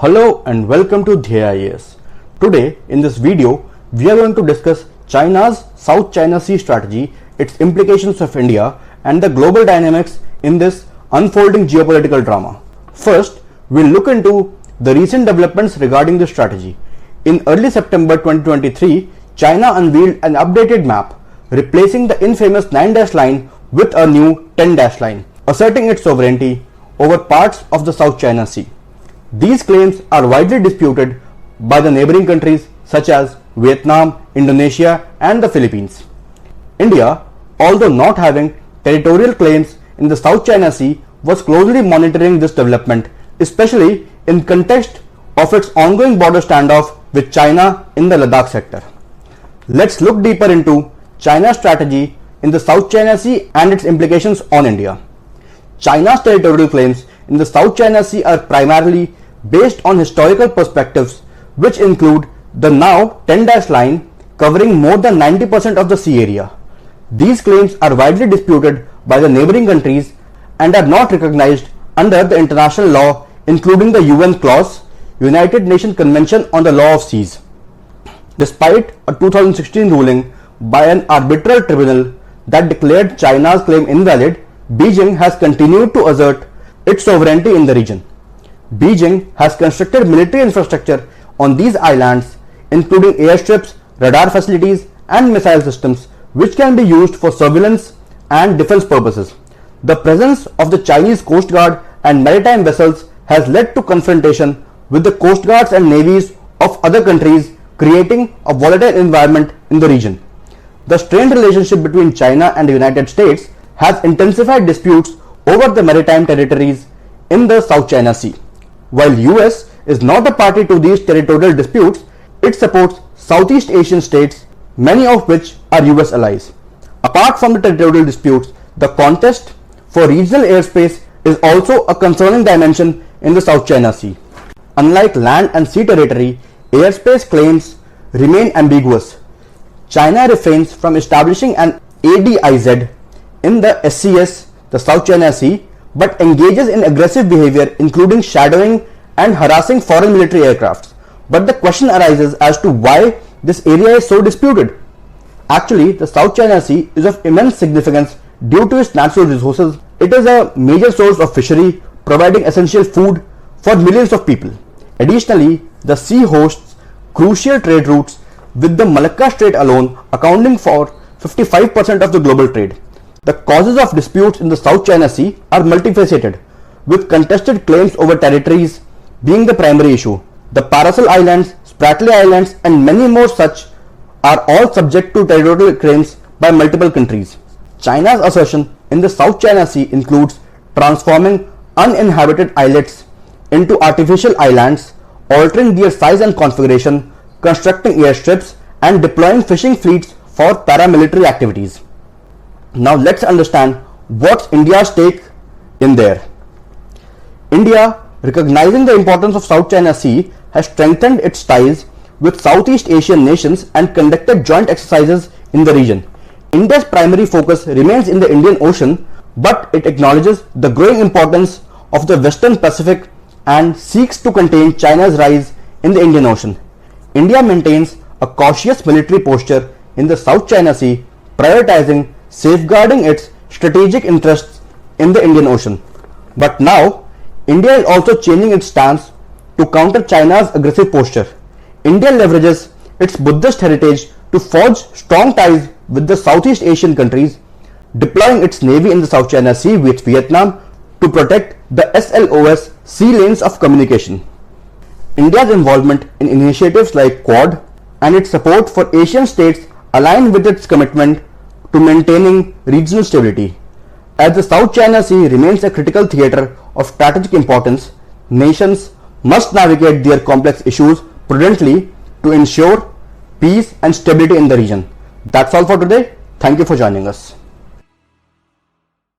Hello and welcome to Dhyeya. Today in this video we are going to discuss China's South China Sea strategy, its implications of India and the global dynamics in this unfolding geopolitical drama. First, we'll look into the recent developments regarding this strategy. In early September 2023, China unveiled an updated map replacing the infamous 9- line with a new 10- line, asserting its sovereignty over parts of the South China Sea. These claims are widely disputed by the neighboring countries such as Vietnam, Indonesia and the Philippines. India, although not having territorial claims in the South China Sea, was closely monitoring this development, especially in context of its ongoing border standoff with China in the Ladakh sector. Let's look deeper into China's strategy in the South China Sea and its implications on India. China's territorial claims in the South China Sea are primarily based on historical perspectives, which include the now 10- line covering more than 90% of the sea area. These claims are widely disputed by the neighboring countries and are not recognized under the international law, including the UN clause, United Nations Convention on the Law of Seas. Despite a 2016 ruling by an arbitral tribunal that declared China's claim invalid, Beijing has continued to assert its sovereignty in the region. Beijing has constructed military infrastructure on these islands, including airstrips, radar facilities and missile systems, which can be used for surveillance and defense purposes. The presence of the Chinese Coast Guard and maritime vessels has led to confrontation with the coast guards and navies of other countries, creating a volatile environment in the region. The strained relationship between China and the United States has intensified disputes over the maritime territories in the South China Sea. While U.S. is not a party to these territorial disputes, it supports Southeast Asian states, many of which are U.S. allies. Apart from the territorial disputes, the contest for regional airspace is also a concerning dimension in the South China Sea. Unlike land and sea territory, airspace claims remain ambiguous. China refrains from establishing an ADIZ in the SCS, the South China Sea, but engages in aggressive behavior, including shadowing and harassing foreign military aircrafts. But the question arises as to why this area is so disputed. Actually, the South China Sea is of immense significance due to its natural resources. It is a major source of fishery, providing essential food for millions of people. Additionally, the sea hosts crucial trade routes, with the Malacca Strait alone accounting for 55% of the global trade. The causes of disputes in the South China Sea are multifaceted, with contested claims over territories being the primary issue. The Paracel Islands, Spratly Islands and many more such are all subject to territorial claims by multiple countries. China's assertion in the South China Sea includes transforming uninhabited islets into artificial islands, altering their size and configuration, constructing airstrips and deploying fishing fleets for paramilitary activities. Now let's understand what's India's stake in there. India, recognizing the importance of South China Sea, has strengthened its ties with Southeast Asian nations and conducted joint exercises in the region. India's primary focus remains in the Indian Ocean, but it acknowledges the growing importance of the Western Pacific and seeks to contain China's rise in the Indian Ocean. India maintains a cautious military posture in the South China Sea, prioritizing safeguarding its strategic interests in the Indian Ocean. But now, India is also changing its stance to counter China's aggressive posture. India leverages its Buddhist heritage to forge strong ties with the Southeast Asian countries, deploying its navy in the South China Sea with Vietnam to protect the SLOS sea lanes of communication. India's involvement in initiatives like Quad and its support for Asian states align with its commitment to maintaining regional stability. As the South China Sea remains a critical theater of strategic importance, nations must navigate their complex issues prudently to ensure peace and stability in the region. That's all for today. Thank you for joining us.